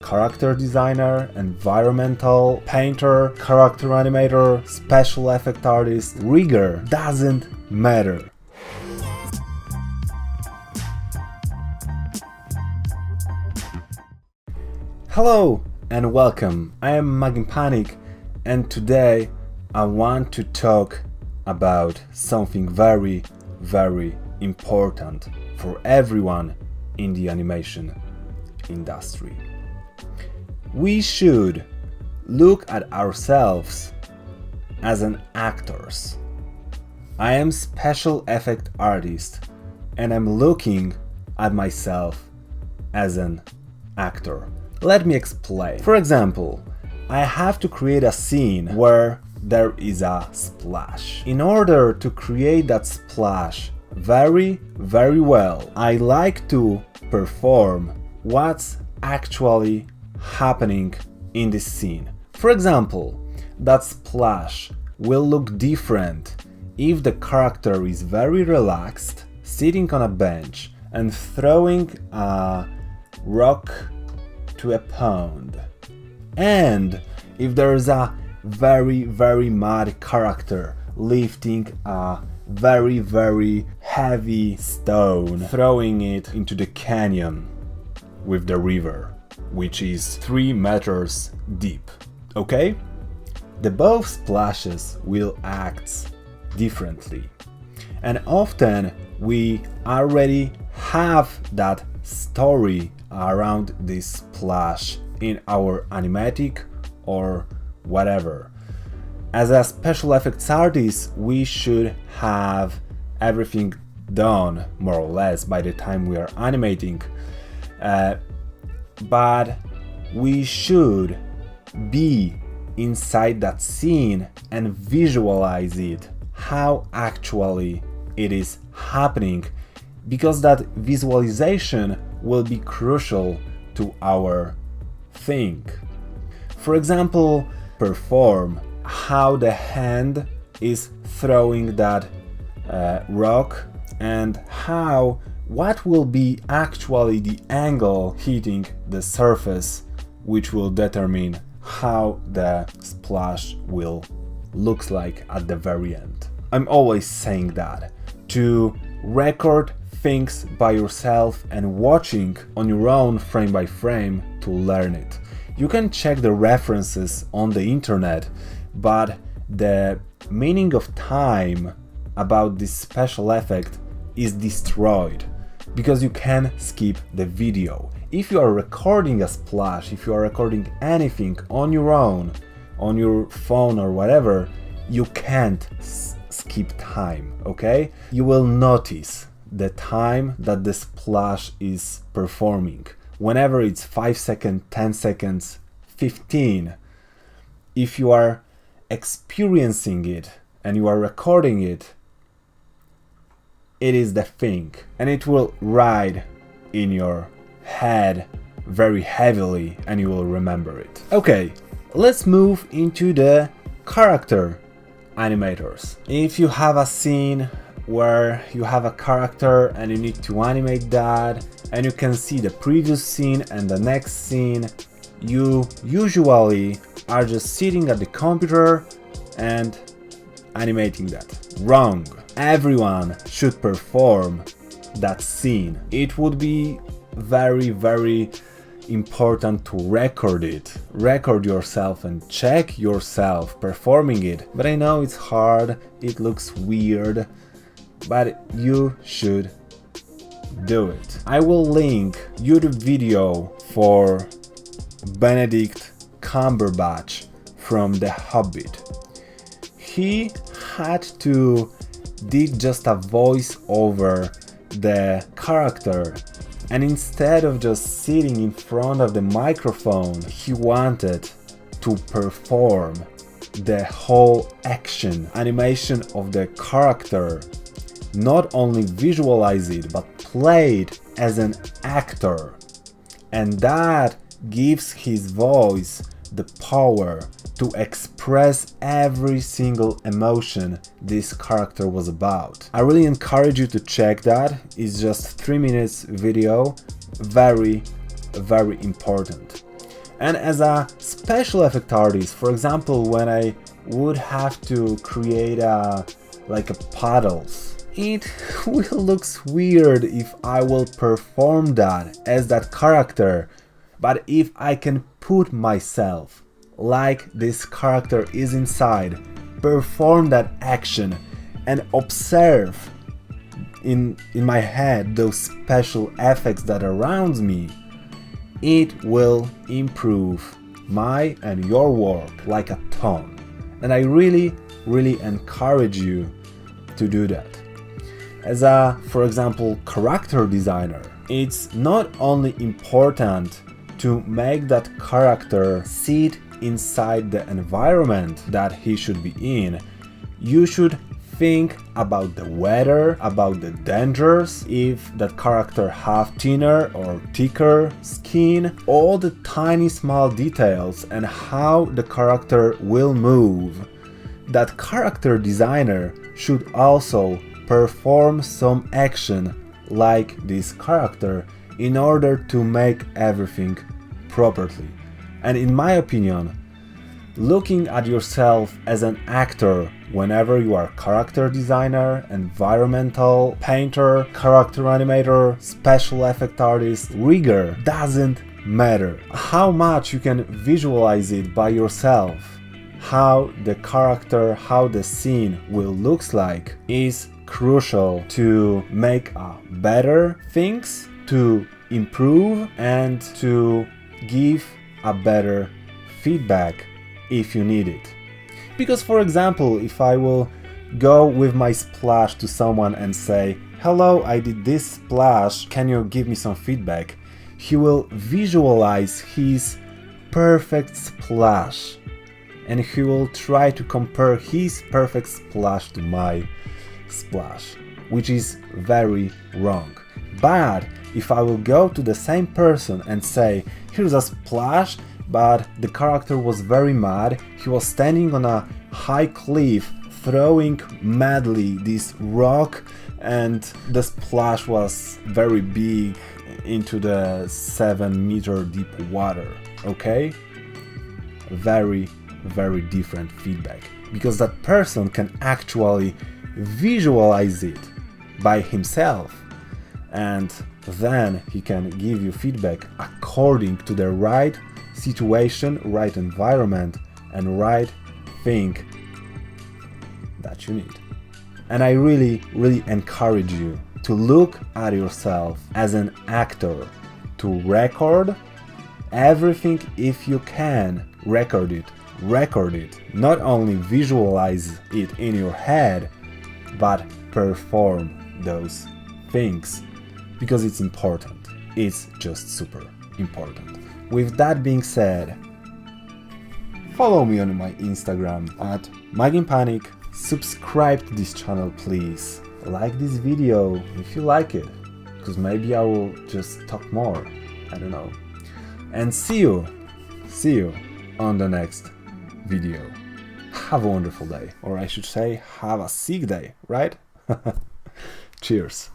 character designer, environmental painter, character animator, special effect artist, rigger, doesn't matter. Hello and welcome, I am Maginpanic, and today I want to talk about something very important for everyone in the animation industry. We should look at ourselves as an actors. I am special effect artist and I'm looking at myself as an actor. Let me explain. For example, I have to create a scene where there is a splash. In order to create that splash very well, I like to perform what's actually happening in this scene. For example, that splash will look different if the character is very relaxed, sitting on a bench and throwing a rock to a pond, and if there is a very mad character lifting a very heavy stone, throwing it into the canyon with the river, which is 3 meters deep. Okay? The both splashes will act differently, and often we already have that story around this splash in our animatic or whatever. As a special effects artist, we should have everything done more or less by the time we are animating, but we should be inside that scene and visualize it, how actually it is happening, because that visualization will be crucial to our thing. For example, perform how the hand is throwing that rock and what will be actually the angle hitting the surface, which will determine how the splash will look like at the very end. I'm always saying that to record things by yourself and watching on your own frame by frame to learn it. You can check the references on the internet, but the meaning of time about this special effect is destroyed because you can skip the video. If you are recording a splash, if you are recording anything on your own, on your phone or whatever, you can't skip time, okay? You will notice the time that the splash is performing. Whenever it's 5 seconds, 10 seconds, 15, if you are experiencing it and you are recording it, it is the thing, and it will ride in your head very heavily and you will remember it. Okay, let's move into the character animators. If you have a scene where you have a character and you need to animate that, and you can see the previous scene and the next scene, you usually are just sitting at the computer and animating that. Wrong. Everyone should perform that scene. It would be very important to record it. Record yourself and check yourself performing it. But I know it's hard, it looks weird, but you should do it. I will link YouTube video for Benedict Cumberbatch from The Hobbit. He had to did just a voice over the character, and instead of just sitting in front of the microphone, he wanted to perform the whole action animation of the character, not only visualize it but play it as an actor, and that gives his voice the power to express every single emotion this character was about. I really encourage you to check that. It's just 3 minutes video, very important. And as a special effect artist, for example, when I would have to create like a puddles, it will look weird if I will perform that as that character. But if I can put myself like this character is inside, perform that action and observe in my head those special effects that around me, it will improve my and your work like a ton. And I really encourage you to do that. As a, for example, character designer, it's not only important to make that character sit inside the environment that he should be in, you should think about the weather, about the dangers, if that character have thinner or thicker skin, all the tiny small details and how the character will move. That character designer should also perform some action like this character in order to make everything properly. And in my opinion, looking at yourself as an actor whenever you are character designer, environmental painter, character animator, special effect artist, rigger, doesn't matter. How much you can visualize it by yourself, how the character, how the scene will look like is crucial to make better things, to improve and to give a better feedback if you need it. Because for example, if I will go with my splash to someone and say, hello, I did this splash, can you give me some feedback? He will visualize his perfect splash and he will try to compare his perfect splash to my splash, which is very wrong. But if I will go to the same person and say, here's a splash, but the character was very mad, he was standing on a high cliff throwing madly this rock and the splash was very big into the 7-meter deep water, okay? Very different feedback, because that person can actually visualize it by himself and then he can give you feedback according to the right situation, right environment and right thing that you need. And I really encourage you to look at yourself as an actor, to record everything. If you can, record it, not only visualize it in your head, but perform those things, because it's important. It's just super important. With that being said, follow me on my Instagram at Maginpanic, subscribe to this channel please, like this video if you like it, because maybe I will just talk more, I don't know. And see you on the next video. Have a wonderful day, or I should say have a sick day, right? Cheers.